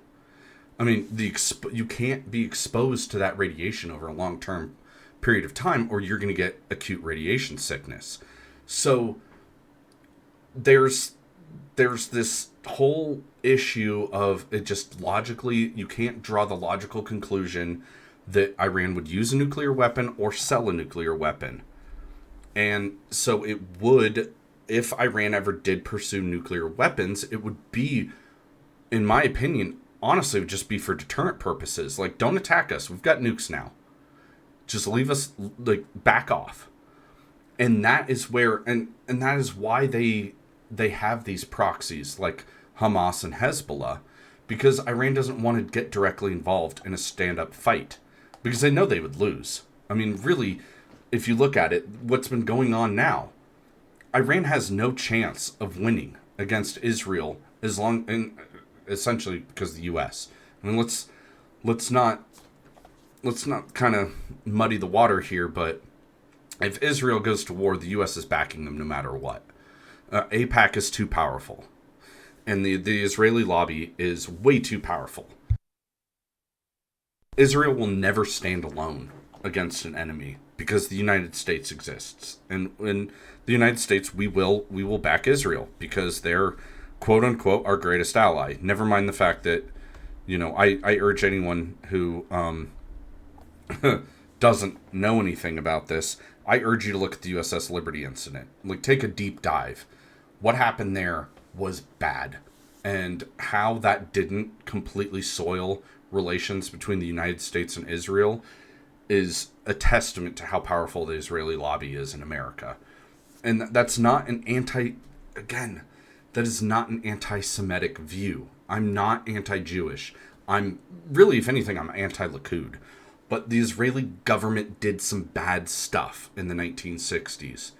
Speaker 1: I mean, you can't be exposed to that radiation over a long-term period of time, or you're going to get acute radiation sickness. So there's this whole issue of it. Just logically, you can't draw the logical conclusion that Iran would use a nuclear weapon or sell a nuclear weapon. And so it would, if Iran ever did pursue nuclear weapons, it would be, in my opinion, honestly, it would just be for deterrent purposes. Like, don't attack us. We've got nukes now. Just leave us, back off. And that is where, and that is why they have these proxies like Hamas and Hezbollah, because Iran doesn't want to get directly involved in a stand-up fight, because they know they would lose. I mean, really, if you look at it, what's been going on now, Iran has no chance of winning against Israel essentially because of the U.S. I mean, let's not kind of muddy the water here, but if Israel goes to war, the U.S. is backing them no matter what. AIPAC is too powerful, and the Israeli lobby is way too powerful. Israel will never stand alone against an enemy because the United States exists, and in the United States we will back Israel because they're quote unquote our greatest ally. Never mind the fact that I urge anyone who doesn't know anything about this, I urge you to look at the USS Liberty incident. Take a deep dive. What happened there was bad, and how that didn't completely soil relations between the United States and Israel is a testament to how powerful the Israeli lobby is in America. And that's not that is not an anti-Semitic view. I'm not anti-Jewish. I'm really, if anything, I'm anti-Likud. But the Israeli government did some bad stuff in the 1960s.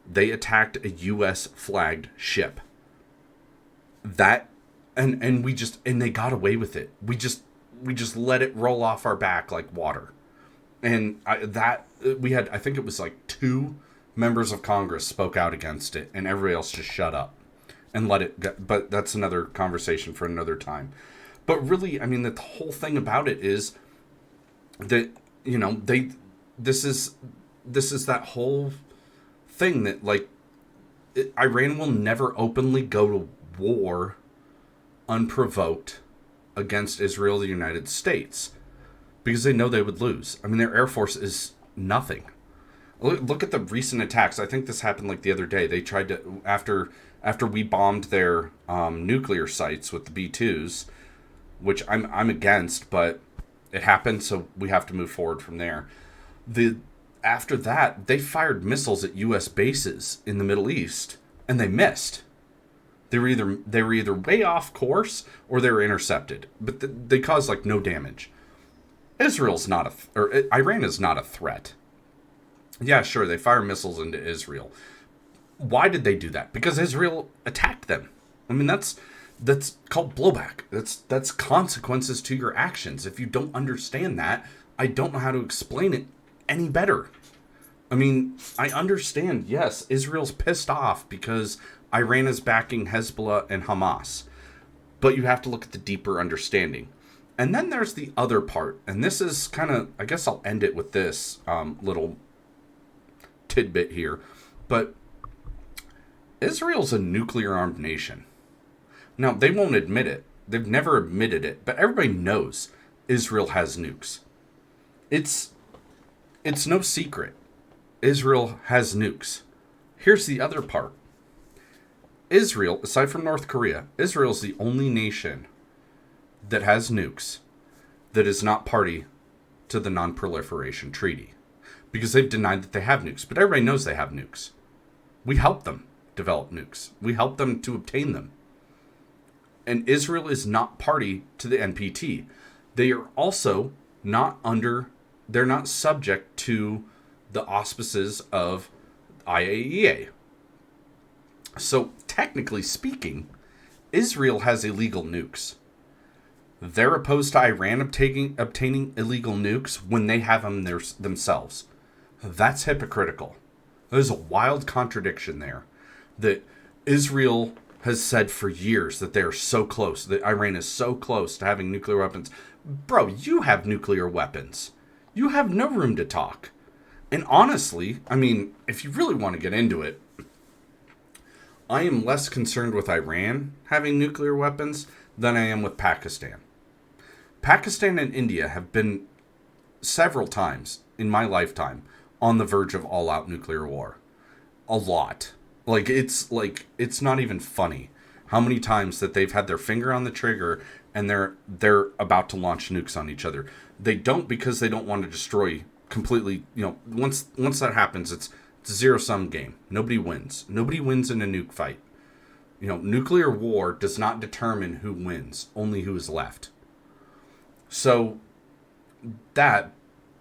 Speaker 1: They attacked a U.S. flagged ship. That, and they got away with it. We just let it roll off our back like water. And I think it was like 2 members of Congress spoke out against it, and everybody else just shut up and let it go. But that's another conversation for another time. But really, I mean, the whole thing about it is that, this is that whole thing that, Iran will never openly go to war unprovoked against Israel or the United States because they know they would lose. I mean, their Air Force is nothing. Look at the recent attacks. I think this happened the other day. They tried to, after we bombed their nuclear sites with the B-2s, which I'm against, but it happened, so we have to move forward from there. The after that, they fired missiles at U.S. bases in the Middle East, and they missed. They were either way off course or they were intercepted, but they caused like no damage. Israel's not Iran is not a threat. Yeah, sure, they fire missiles into Israel. Why did they do that? Because Israel attacked them. I mean, that's called blowback. That's consequences to your actions. If you don't understand that, I don't know how to explain it any better. I mean, I understand, yes, Israel's pissed off because Iran is backing Hezbollah and Hamas. But you have to look at the deeper understanding. And then there's the other part. And this is kind of, I guess I'll end it with this little tidbit here. But Israel's a nuclear-armed nation. Now, they won't admit it. They've never admitted it. But everybody knows Israel has nukes. It's no secret. Israel has nukes. Here's the other part. Israel, aside from North Korea, Israel's the only nation that has nukes that is not party to the Non-Proliferation Treaty. Because they've denied that they have nukes. But everybody knows they have nukes. We help them develop nukes. We help them to obtain them. And Israel is not party to the NPT. They are also they're not subject to the auspices of IAEA. So, technically speaking, Israel has illegal nukes. They're opposed to Iran obtaining illegal nukes when they have them themselves. That's hypocritical. There's a wild contradiction there. That Israel has said for years that they're so close, that Iran is so close to having nuclear weapons. Bro, you have nuclear weapons. You have no room to talk. And honestly, I mean, if you really want to get into it, I am less concerned with Iran having nuclear weapons than I am with Pakistan. Pakistan and India have been several times in my lifetime on the verge of all-out nuclear war. A lot. It's not even funny how many times that they've had their finger on the trigger and they're about to launch nukes on each other. They don't, because they don't want to destroy completely, once that happens, it's a zero-sum game. Nobody wins. Nobody wins in a nuke fight. Nuclear war does not determine who wins, only who is left. So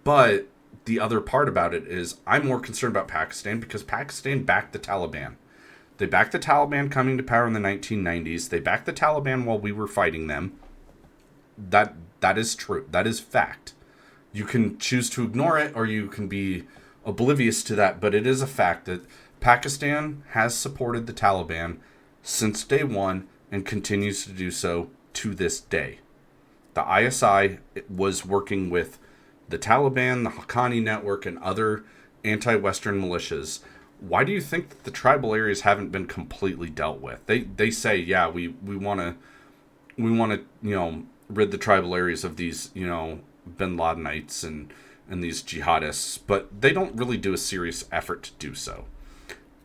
Speaker 1: but the other part about it is I'm more concerned about Pakistan because Pakistan backed the Taliban. They backed the Taliban coming to power in the 1990s. They backed the Taliban while we were fighting them. That is true. That is fact. You can choose to ignore it or you can be oblivious to that, but it is a fact that Pakistan has supported the Taliban since day one and continues to do so to this day. The ISI was working with the Taliban, the Haqqani Network, and other anti-Western militias. Why do you think that the tribal areas haven't been completely dealt with? They say, yeah, we want to rid the tribal areas of these bin Ladenites and these jihadists, but they don't really do a serious effort to do so.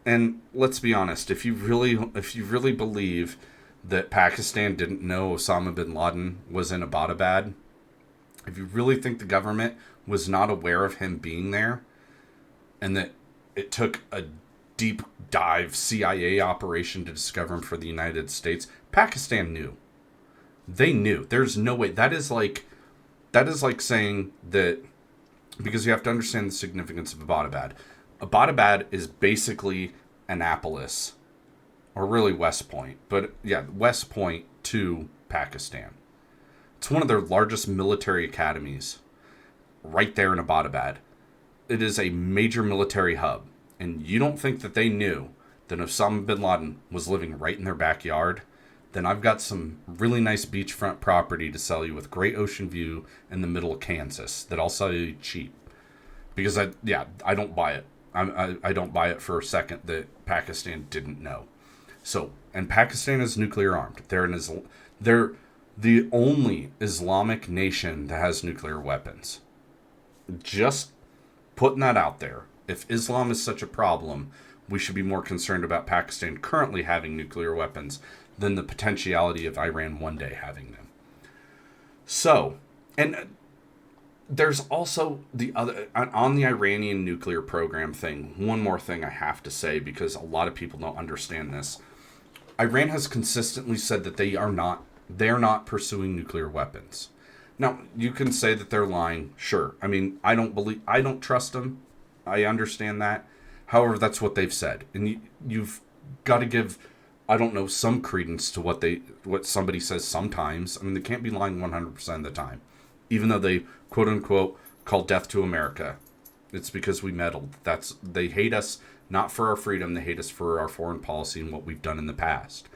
Speaker 1: And let's be honest, if you really believe that Pakistan didn't know Osama bin Laden was in Abbottabad, if you really think the government was not aware of him being there, and that it took a deep dive CIA operation to discover him for the United States, Pakistan knew. They knew. There's no way. That is like saying that, because you have to understand the significance of Abbottabad. Abbottabad is basically Annapolis, or really West Point, but yeah, West Point to Pakistan. It's one of their largest military academies, right there in Abbottabad. It is a major military hub, and you don't think that they knew that Osama bin Laden was living right in their backyard? Then I've got some really nice beachfront property to sell you with great ocean view in the middle of Kansas that I'll sell you cheap. Because I don't buy it. I don't buy it for a second that Pakistan didn't know. So, and Pakistan is nuclear armed. They're the only Islamic nation that has nuclear weapons. Just putting that out there. If Islam is such a problem, we should be more concerned about Pakistan currently having nuclear weapons than the potentiality of Iran one day having them. So, and there's also the other on the Iranian nuclear program thing. One more thing I have to say, because a lot of people don't understand this. Iran has consistently said that they're not pursuing nuclear weapons. Now, you can say that they're lying, sure. I mean, I don't trust them. I understand that. However, that's what they've said. And you've got to give, I don't know, some credence to what somebody says sometimes. I mean, they can't be lying 100% of the time. Even though they, quote unquote, call death to America. It's because we meddled. They hate us not for our freedom, they hate us for our foreign policy and what we've done in the past.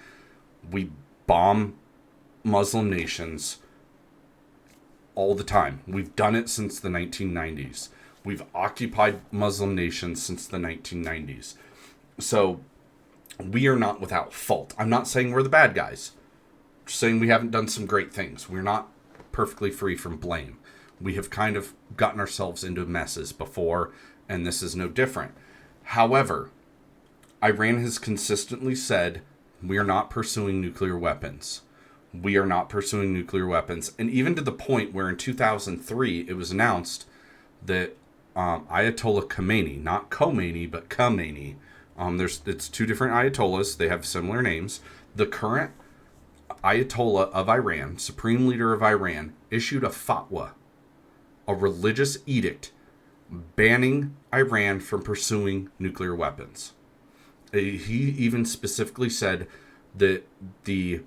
Speaker 1: We bomb Muslim nations all the time. We've done it since the 1990s. We've occupied Muslim nations since the 1990s. So we are not without fault. I'm not saying we're the bad guys. I'm just saying we haven't done some great things. We're not perfectly free from blame. We have kind of gotten ourselves into messes before, and this is no different. However, Iran has consistently said we are not pursuing nuclear weapons. We are not pursuing nuclear weapons. And even to the point where in 2003 it was announced that Ayatollah Khomeini, not Khomeini, but Khomeini, it's two different Ayatollahs. They have similar names. The current Ayatollah of Iran, supreme leader of Iran, issued a fatwa, a religious edict, banning Iran from pursuing nuclear weapons. He even specifically said that the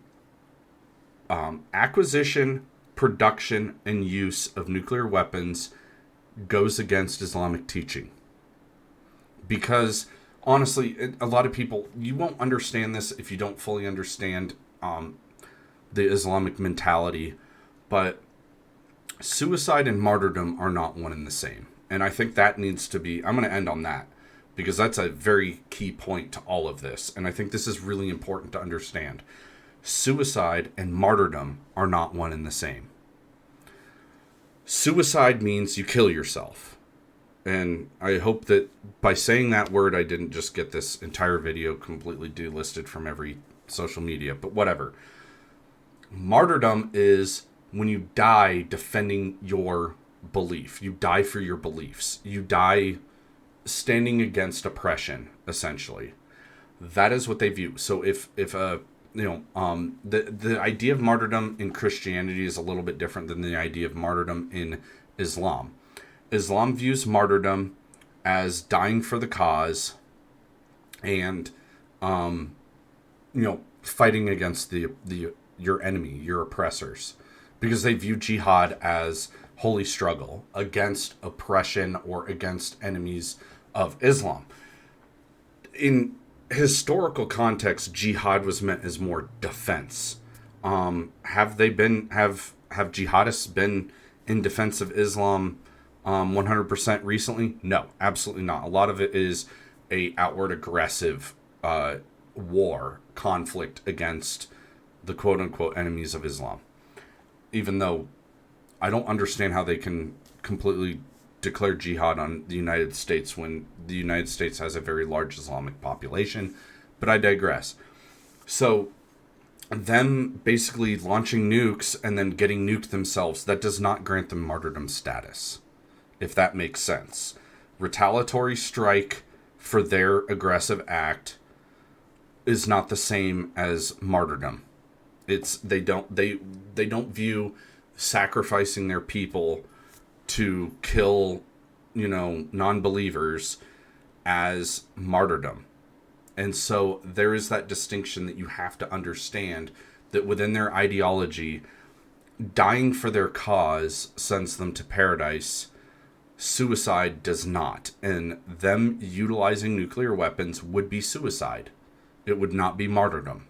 Speaker 1: acquisition, production, and use of nuclear weapons goes against Islamic teaching. Because, honestly, a lot of people, you won't understand this if you don't fully understand the Islamic mentality, but suicide and martyrdom are not one and the same. And I think that needs to be, I'm going to end on that, because that's a very key point to all of this. And I think this is really important to understand. Suicide and martyrdom are not one and the same. Suicide means you kill yourself. And I hope that by saying that word, I didn't just get this entire video completely delisted from every social media, but whatever. Martyrdom is when you die defending your belief. You die for your beliefs. You die standing against oppression, essentially. That is what they view. So if the idea of martyrdom in Christianity is a little bit different than the idea of martyrdom in Islam. Islam views martyrdom as dying for the cause and fighting against your enemy, your oppressors, because they view jihad as holy struggle against oppression or against enemies of Islam. In historical context, jihad was meant as more defense. Have jihadists been in defense of Islam 100% recently? No, absolutely not. A lot of it is a outward aggressive war, conflict against the quote-unquote enemies of Islam. Even though I don't understand how they can completely declare jihad on the United States when the United States has a very large Islamic population, but I digress. So, them basically launching nukes and then getting nuked themselves, that does not grant them martyrdom status, if that makes sense. Retaliatory strike for their aggressive act is not the same as martyrdom. They don't view sacrificing their people to kill, non-believers as martyrdom. And so there is that distinction that you have to understand, that within their ideology, dying for their cause sends them to paradise. Suicide does not. And them utilizing nuclear weapons would be suicide. It would not be martyrdom.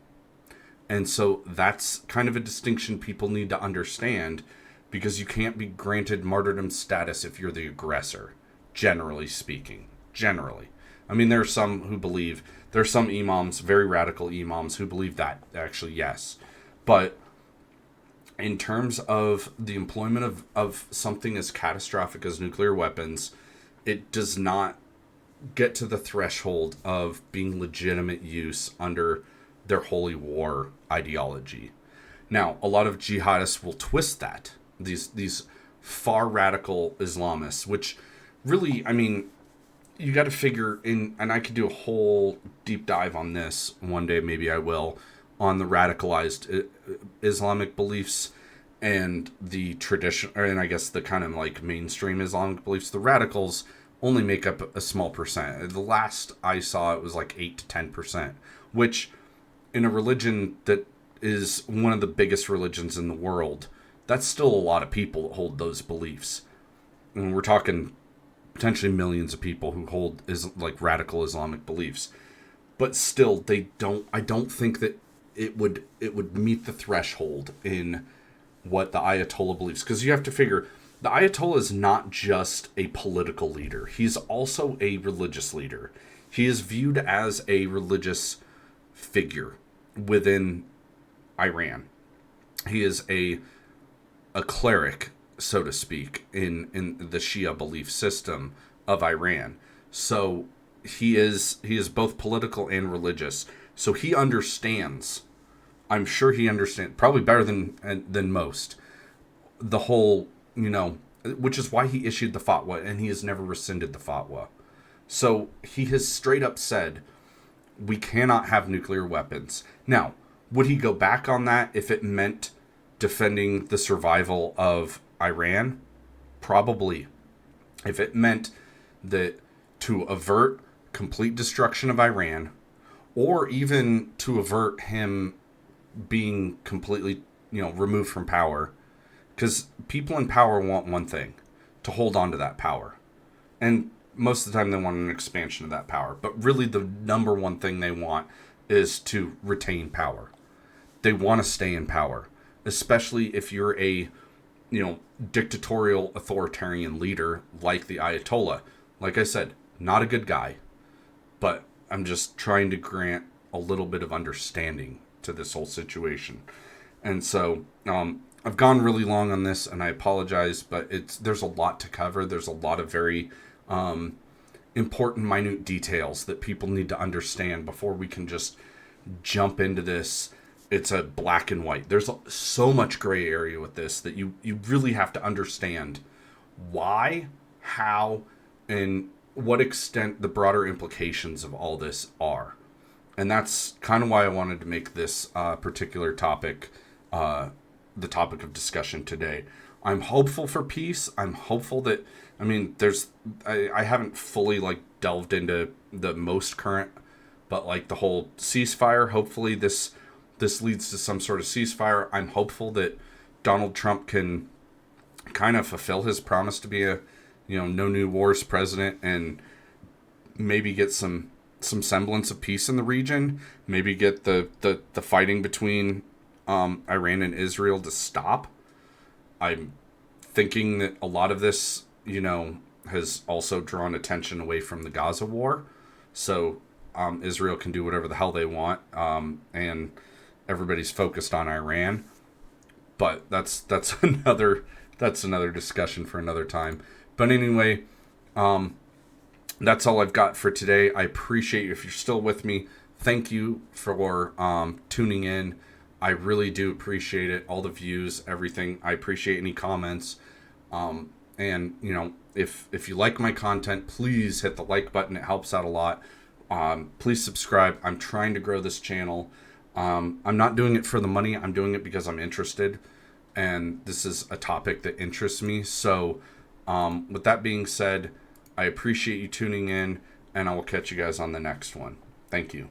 Speaker 1: And so that's kind of a distinction people need to understand, because you can't be granted martyrdom status if you're the aggressor, generally speaking. Generally. I mean, there are some imams, very radical imams, who believe that, actually, yes. But in terms of the employment of something as catastrophic as nuclear weapons, it does not get to the threshold of being legitimate use under their holy war ideology. Now, a lot of jihadists will twist that. These far radical Islamists, which really, I mean, you got to figure in, and I could do a whole deep dive on this one day, maybe I will, on the radicalized Islamic beliefs and the tradition, and I guess the kind of like mainstream Islamic beliefs. The radicals only make up a small percent. The last I saw, it was like 8 to 10%, which in a religion that is one of the biggest religions in the world, that's still a lot of people that hold those beliefs. And we're talking potentially millions of people who hold like radical Islamic beliefs, but still I don't think that it would meet the threshold in what the Ayatollah believes, because you have to figure the Ayatollah is not just a political leader, he's also a religious leader. He is viewed as a religious figure within Iran. He is a cleric, so to speak, in the Shia belief system of Iran. So he is both political and religious. So he understands. I'm sure he understands probably better than most the whole, which is why he issued the fatwa, and he has never rescinded the fatwa. So he has straight up said we cannot have nuclear weapons. Now, would he go back on that if it meant defending the survival of Iran? Probably. If it meant that to avert complete destruction of Iran, or even to avert him being completely, removed from power, because people in power want one thing, to hold on to that power. And most of the time they want an expansion of that power. But really the number one thing they want is to retain power. They want to stay in power, especially if you're a, dictatorial authoritarian leader like the Ayatollah. Like I said, not a good guy, but I'm just trying to grant a little bit of understanding to this whole situation. And so I've gone really long on this, and I apologize, but there's a lot to cover. There's a lot of very important, minute details that people need to understand before we can just jump into this. It's a black and white. There's so much gray area with this that you really have to understand why, how, and what extent the broader implications of all this are. And that's kind of why I wanted to make this particular topic the topic of discussion today. I'm hopeful for peace. I'm hopeful that, I haven't fully delved into the most current, but the whole ceasefire. Hopefully this leads to some sort of ceasefire. I'm hopeful that Donald Trump can kind of fulfill his promise to be a, no new wars president, and maybe get some semblance of peace in the region. Maybe get the fighting between Iran and Israel to stop. I'm thinking that a lot of this, has also drawn attention away from the Gaza war. So Israel can do whatever the hell they want, and everybody's focused on Iran. But that's another discussion for another time. But anyway, that's all I've got for today. I appreciate you if you're still with me. Thank you for tuning in. I really do appreciate it. All the views, everything. I appreciate any comments. And if you like my content, please hit the like button. It helps out a lot. Please subscribe. I'm trying to grow this channel. I'm not doing it for the money. I'm doing it because I'm interested, and this is a topic that interests me. So with that being said, I appreciate you tuning in, and I will catch you guys on the next one. Thank you.